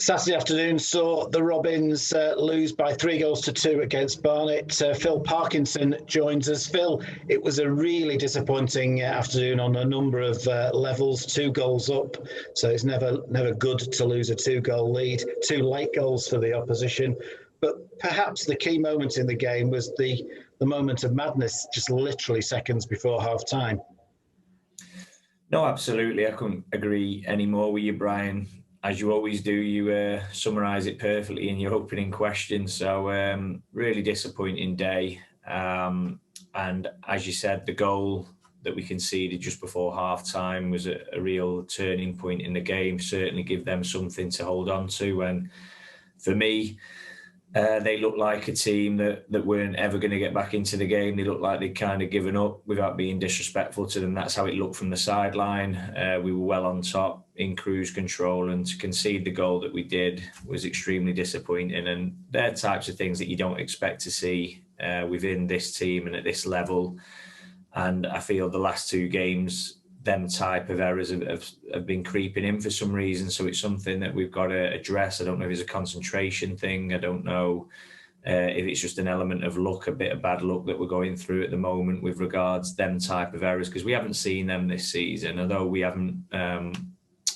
Saturday afternoon saw the Robins lose by 3 goals to 2 against Barnet. Phil Parkinson joins us. Phil, it was a really disappointing afternoon on a number of levels. 2 goals up, so it's never good to lose a 2-goal lead. 2 late goals for the opposition. But perhaps the key moment in the game was the moment of madness, just literally seconds before half-time. No, absolutely. I couldn't agree any more with you, Brian. As you always do, you summarise it perfectly in your opening question. So really disappointing day. And as you said, the goal that we conceded just before half-time was a real turning point in the game, certainly give them something to hold on to. And for me, they looked like a team that weren't ever going to get back into the game. They looked like they'd kind of given up without being disrespectful to them. That's how it looked from the sideline. We were well on top, in cruise control, and to concede the goal that we did was extremely disappointing. And they're types of things that you don't expect to see within this team and at this level. And I feel the last 2 games, them type of errors have been creeping in for some reason. So it's something that we've got to address. I don't know if it's a concentration thing. I don't know if it's just an element of luck, a bit of bad luck that we're going through at the moment with regards them type of errors, because we haven't seen them this season. Although we haven't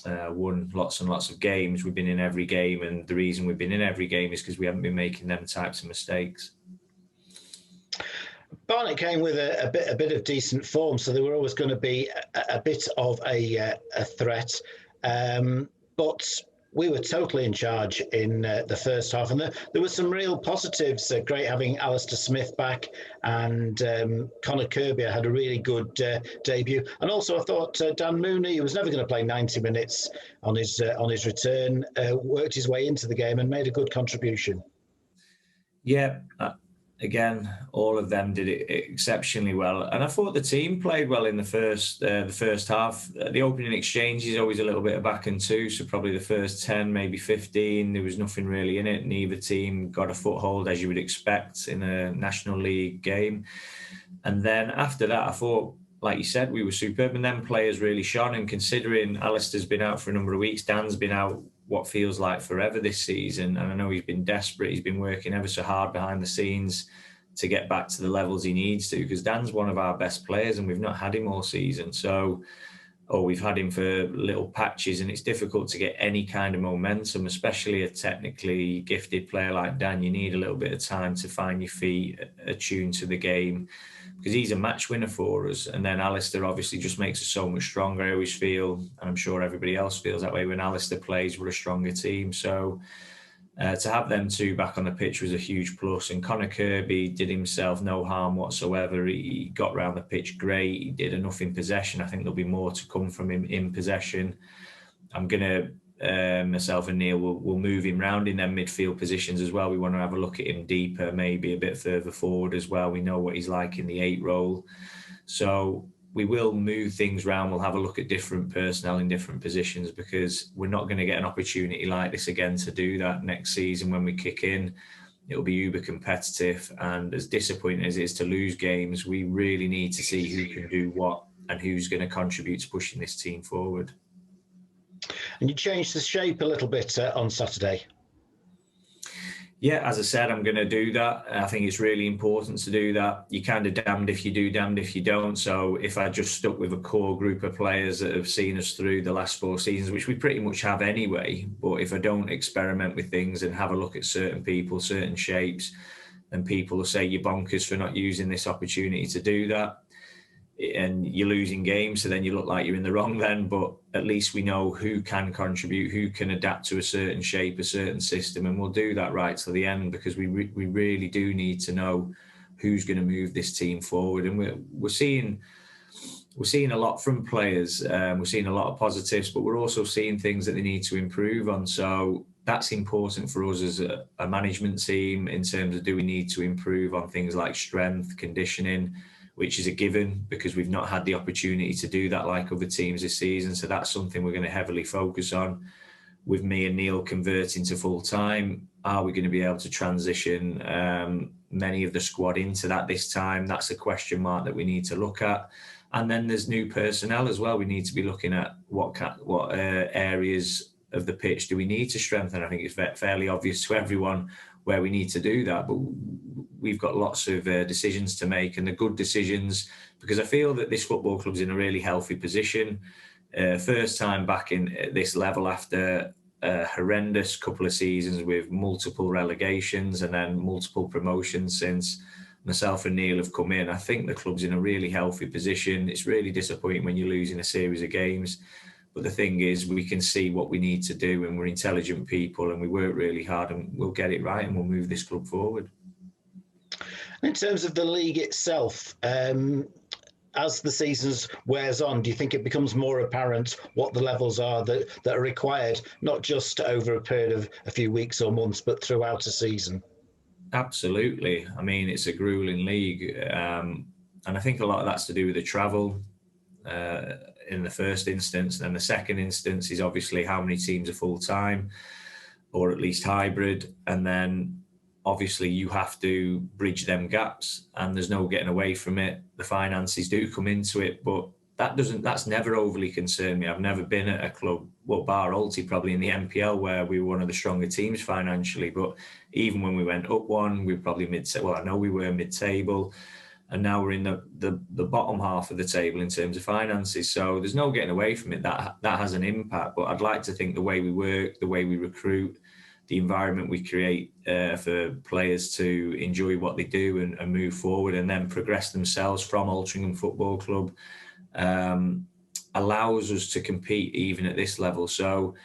won lots and lots of games, we've been in every game. And the reason we've been in every game is because we haven't been making them types of mistakes. Barnet came with a bit of decent form, so they were always going to be a bit of a threat. But we were totally in charge in the first half, and there were some real positives. Great having Alistair Smith back, and Conor Kirby had a really good debut. And also, I thought Dan Mooney, who was never going to play 90 minutes on his return, worked his way into the game and made a good contribution. Yeah. Again, all of them did it exceptionally well, and I thought the team played well in the first half. The opening exchange is always a little bit of back and two, so probably the first 10, maybe 15, there was nothing really in it. Neither team got a foothold, as you would expect in a National League game. And then after that, I thought, like you said, we were superb, and then players really shone. And considering Alistair's been out for a number of weeks, Dan's been out what feels like forever this season, and I know he's been desperate. He's been working ever so hard behind the scenes to get back to the levels he needs to, because Dan's one of our best players and we've not had him all season. We've had him for little patches, and it's difficult to get any kind of momentum, especially a technically gifted player like Dan. You need a little bit of time to find your feet, attuned to the game, because he's a match winner for us. And then Alistair obviously just makes us so much stronger. I always feel, and I'm sure everybody else feels that way, when Alistair plays, we're a stronger team. So to have them two back on the pitch was a huge plus. And Conor Kirby did himself no harm whatsoever. He got around the pitch great. He did enough in possession. I think there'll be more to come from him in possession. I'm going to, myself and Neil, we'll move him round in them midfield positions as well. We want to have a look at him deeper, maybe a bit further forward as well. We know what he's like in the 8 role. So we will move things around. We'll have a look at different personnel in different positions, because we're not going to get an opportunity like this again to do that next season when we kick in. It'll be uber competitive, and as disappointing as it is to lose games, we really need to see who can do what and who's going to contribute to pushing this team forward. And you changed the shape a little bit on Saturday. Yeah, as I said, I'm going to do that. I think it's really important to do that. You're kind of damned if you do, damned if you don't. So if I just stuck with a core group of players that have seen us through the last 4 seasons, which we pretty much have anyway, but if I don't experiment with things and have a look at certain people, certain shapes, then people will say you're bonkers for not using this opportunity to do that. And you're losing games, so then you look like you're in the wrong then. But at least we know who can contribute, who can adapt to a certain shape, a certain system, and we'll do that right to the end, because we really do need to know who's going to move this team forward. And we're seeing a lot from players. We're seeing a lot of positives, but we're also seeing things that they need to improve on. So that's important for us as a management team, in terms of, do we need to improve on things like strength, conditioning, which is a given, because we've not had the opportunity to do that like other teams this season. So that's something we're going to heavily focus on. With me and Neil converting to full time, are we going to be able to transition many of the squad into that this time? That's a question mark that we need to look at. And then there's new personnel as well. We need to be looking at what areas of the pitch do we need to strengthen? I think it's fairly obvious to everyone where we need to do that, but we've got lots of decisions to make, and the good decisions, because I feel that this football club's in a really healthy position. First time back in this level after a horrendous couple of seasons with multiple relegations and then multiple promotions since myself and Neil have come in. I think the club's in a really healthy position. It's really disappointing when you're losing a series of games, but the thing is, we can see what we need to do, and we're intelligent people, and we work really hard, and we'll get it right, and we'll move this club forward. In terms of the league itself, as the seasons wears on, do you think it becomes more apparent what the levels are that are required, not just over a period of a few weeks or months, but throughout a season? Absolutely. I mean, it's a grueling league. And I think a lot of that's to do with the travel in the first instance. And the second instance is obviously how many teams are full-time or at least hybrid. And then obviously you have to bridge them gaps, and there's no getting away from it. The finances do come into it, but that's never overly concerned me. I've never been at a club, well, bar Alti, probably in the MPL, where we were one of the stronger teams financially. But even when we went up one, we were probably I know we were mid-table, and now we're in the bottom half of the table in terms of finances. So there's no getting away from it. That has an impact. But I'd like to think the way we work, the way we recruit, the environment we create for players to enjoy what they do and move forward and then progress themselves from Altrincham Football Club allows us to compete even at this level. So,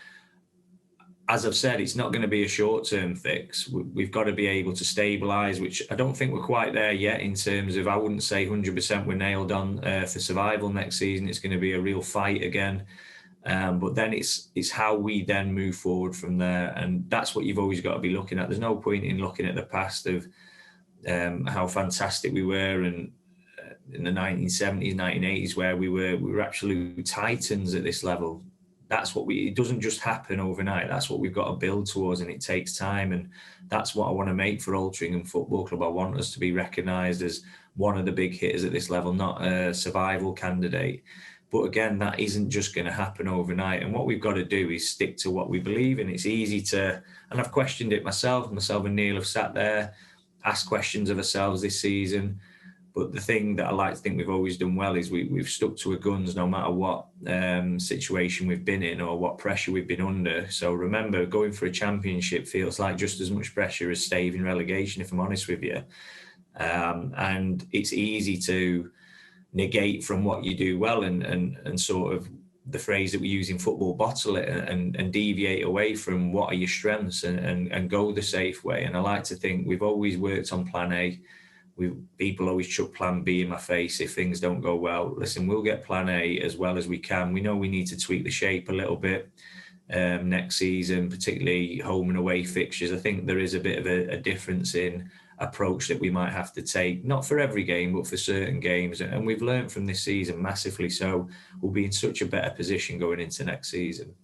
as I've said, it's not going to be a short-term fix. We've got to be able to stabilise, which I don't think we're quite there yet in terms of, I wouldn't say 100% we're nailed on for survival next season. It's going to be a real fight again. But then it's how we then move forward from there. And that's what you've always got to be looking at. There's no point in looking at the past of how fantastic we were and in the 1970s, 1980s, where we were absolute titans at this level. It doesn't just happen overnight. That's what we've got to build towards, and it takes time. And that's what I want to make for Altrincham Football Club. I want us to be recognised as one of the big hitters at this level, not a survival candidate. But again, that isn't just going to happen overnight. And what we've got to do is stick to what we believe in. It's easy to, and I've questioned it myself. Myself and Neil have sat there, asked questions of ourselves this season. But the thing that I like to think we've always done well is we've stuck to our guns no matter what situation we've been in or what pressure we've been under. So remember, going for a championship feels like just as much pressure as staving relegation, if I'm honest with you. And it's easy to negate from what you do well and sort of the phrase that we use in football, bottle it and deviate away from what are your strengths and go the safe way. And I like to think we've always worked on plan A. People always chuck plan B in my face if things don't go well. Listen, we'll get plan A as well as we can. We know we need to tweak the shape a little bit next season, particularly home and away fixtures. I think there is a bit of a difference in approach that we might have to take, not for every game, but for certain games. And we've learned from this season massively. So we'll be in such a better position going into next season.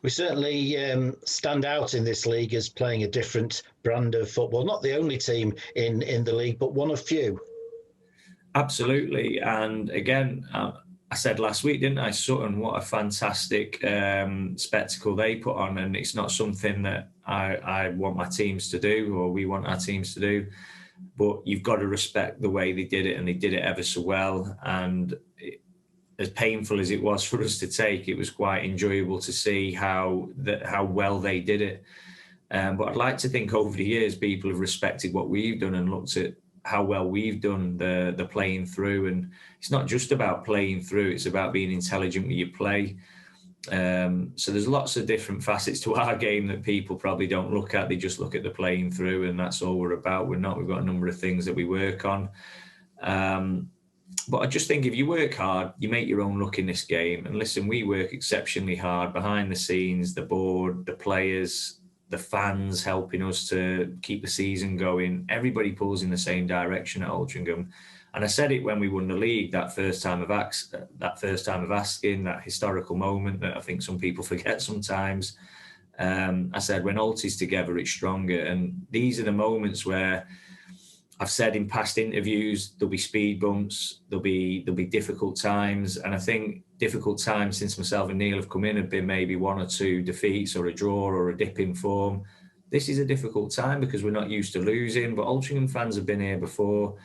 We certainly stand out in this league as playing a different brand of football. Not the only team in the league, but one of few. Absolutely. And again, I said last week, didn't I, Sutton, what a fantastic spectacle they put on. And it's not something that I want my teams to do or we want our teams to do. But you've got to respect the way they did it, and they did it ever so well. And as painful as it was for us to take, it was quite enjoyable to see how well they did it. But I'd like to think over the years, people have respected what we've done and looked at how well we've done the playing through. And it's not just about playing through, it's about being intelligent with your play. So there's lots of different facets to our game that people probably don't look at. They just look at the playing through, and that's all we're about. We've got a number of things that we work on. But I just think if you work hard, you make your own luck in this game. And listen, we work exceptionally hard behind the scenes, the board, the players, the fans helping us to keep the season going. Everybody pulls in the same direction at Altrincham. And I said it when we won the league, that first time of asking, that historical moment that I think some people forget sometimes. I said, when Alti's together, it's stronger. And these are the moments where I've said in past interviews, there'll be speed bumps, there'll be difficult times. And I think difficult times since myself and Neil have come in have been maybe 1 or 2 defeats or a draw or a dip in form. This is a difficult time because we're not used to losing, but Altrincham fans have been here before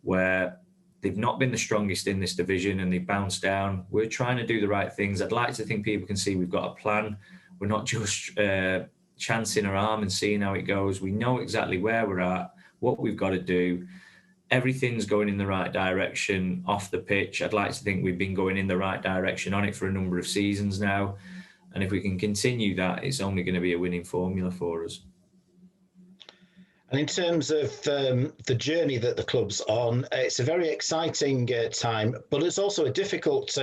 where they've not been the strongest in this division and they've bounced down. We're trying to do the right things. I'd like to think people can see we've got a plan. We're not just chancing our arm and seeing how it goes. We know exactly where we're at, what we've got to do. Everything's going in the right direction off the pitch. I'd like to think we've been going in the right direction on it for a number of seasons now. And if we can continue that, it's only going to be a winning formula for us. And in terms of the journey that the club's on, it's a very exciting time, but it's also a difficult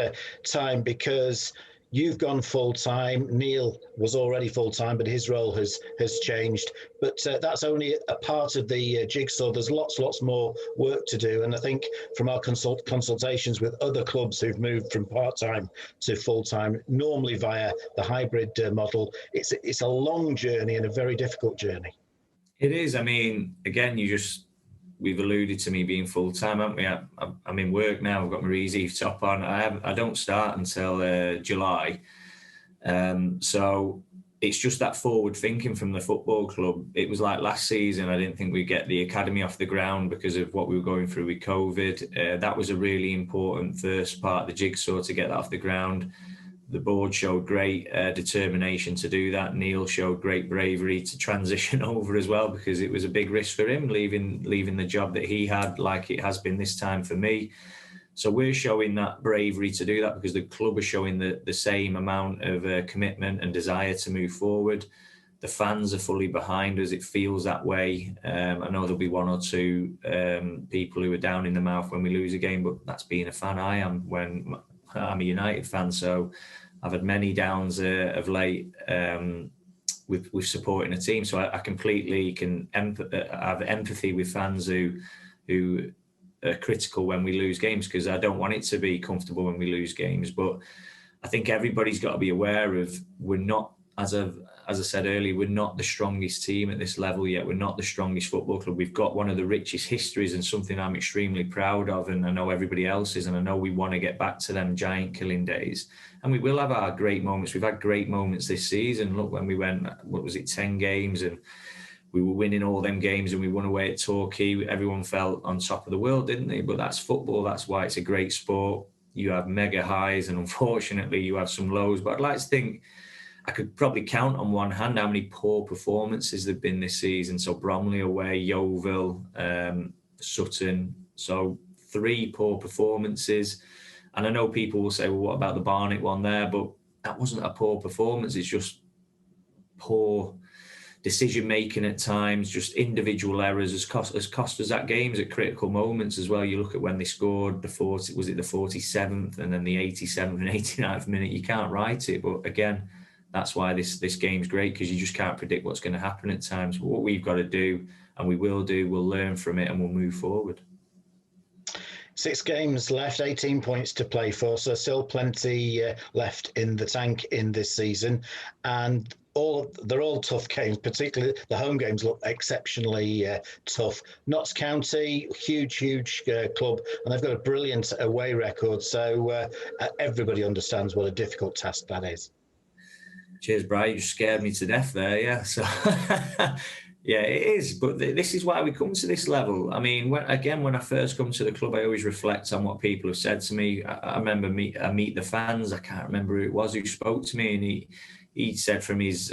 time because you've gone full-time. Neil was already full-time, but his role has changed. But that's only a part of the jigsaw. There's lots more work to do. And I think from our consultations with other clubs who've moved from part-time to full-time, normally via the hybrid model, it's a long journey and a very difficult journey. It is. I mean, again, we've alluded to me being full-time, haven't we? I'm in work now. I've got my Easy top on. I don't start until July. So it's just that forward thinking from the football club. It was like last season, I didn't think we'd get the academy off the ground because of what we were going through with COVID. That was a really important first part of the jigsaw to get that off the ground. The board showed great determination to do that. Neil showed great bravery to transition over as well, because it was a big risk for him leaving the job that he had, like it has been this time for me. So we're showing that bravery to do that because the club are showing the same amount of commitment and desire to move forward. The fans are fully behind us. It feels that way. I know there'll be 1 or 2 people who are down in the mouth when we lose a game, but that's being a fan. I am when I'm a United fan, so I've had many downs of late with supporting a team. So I completely can have empathy with fans who are critical when we lose games, because I don't want it to be comfortable when we lose games. But I think everybody's got to be aware of we're not, as I said earlier, we're not the strongest team at this level yet. We're not the strongest football club. We've got one of the richest histories and something I'm extremely proud of, and I know everybody else is, and I know we want to get back to them giant killing days. And we will have our great moments. We've had great moments this season. Look, when we went, 10 games, and we were winning all them games and we won away at Torquay, everyone felt on top of the world, didn't they? But that's football. That's why it's a great sport. You have mega highs and unfortunately you have some lows. But I'd like to think I could probably count on one hand how many poor performances there've been this season. So Bromley away, Yeovil, Sutton. So 3 poor performances. And I know people will say, well, what about the Barnet one there? But that wasn't a poor performance. It's just poor decision-making at times, just individual errors has cost us that games at critical moments as well. You look at when they scored the 47th and then the 87th and 89th minute, you can't write it. But again, that's why this game's great, because you just can't predict what's going to happen at times. But what we've got to do, and we will do, we'll learn from it and we'll move forward. 6 games left, 18 points to play for, so still plenty left in the tank in this season. And they're all tough games, particularly the home games look exceptionally tough. Notts County, huge club, and they've got a brilliant away record, so everybody understands what a difficult task that is. Cheers, Brian. You scared me to death there, yeah. So, yeah, it is. But this is why we come to this level. I mean, when I first come to the club, I always reflect on what people have said to me. I remember I meet the fans. I can't remember who it was who spoke to me, and he said from his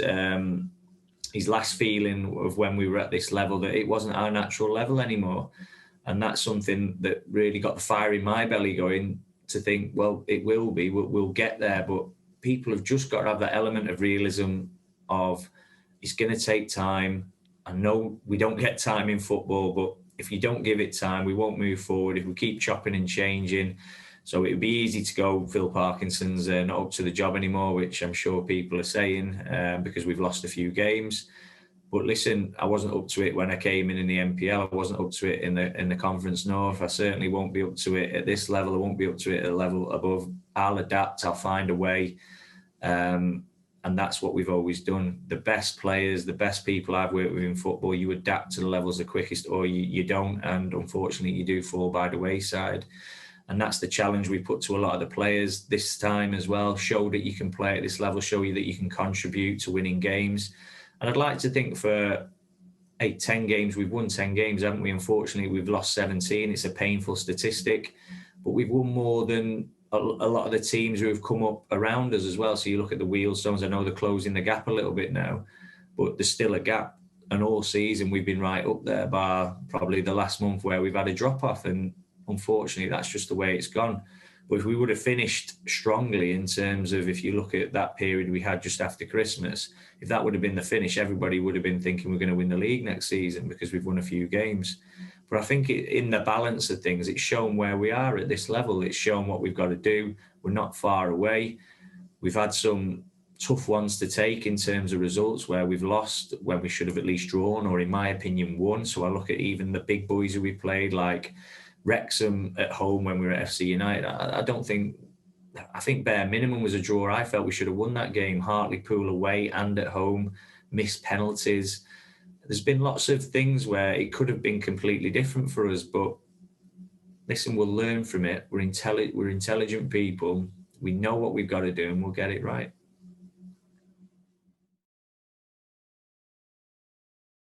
last feeling of when we were at this level that it wasn't our natural level anymore. And that's something that really got the fire in my belly going to think, well, it will be, we'll get there. But people have just got to have that element of realism of it's going to take time. I know we don't get time in football, but if you don't give it time, we won't move forward. If we keep chopping and changing. So it would be easy to go, Phil Parkinson's not up to the job anymore, which I'm sure people are saying because we've lost a few games. But listen, I wasn't up to it when I came in the NPL. I wasn't up to it in the Conference North. I certainly won't be up to it at this level. I won't be up to it at a level above. I'll adapt. I'll find a way. And that's what we've always done. The best players, the best people I've worked with in football, you adapt to the levels the quickest or you don't. And unfortunately, you do fall by the wayside. And that's the challenge we put to a lot of the players this time as well. Show that you can play at this level, show you that you can contribute to winning games. And I'd like to think for 10 games, we've won 10 games, haven't we? Unfortunately, we've lost 17. It's a painful statistic, but we've won more than a lot of the teams who have come up around us as well. So you look at the Wheelstones, I know they're closing the gap a little bit now, but there's still a gap. And all season, we've been right up there, bar probably the last month where we've had a drop off. And unfortunately, that's just the way it's gone. But if we would have finished strongly in terms of, if you look at that period we had just after Christmas, if that would have been the finish, everybody would have been thinking we're going to win the league next season because we've won a few games. But I think in the balance of things, it's shown where we are at this level. It's shown what we've got to do. We're not far away. We've had some tough ones to take in terms of results where we've lost when we should have at least drawn, or in my opinion, won. So I look at even the big boys who we played, like Wrexham at home when we were at FC United. I think bare minimum was a draw. I felt we should have won that game. Hartlepool away and at home, missed penalties. There's been lots of things where it could have been completely different for us, but listen, we'll learn from it. We're intelligent people. We know what we've got to do and we'll get it right.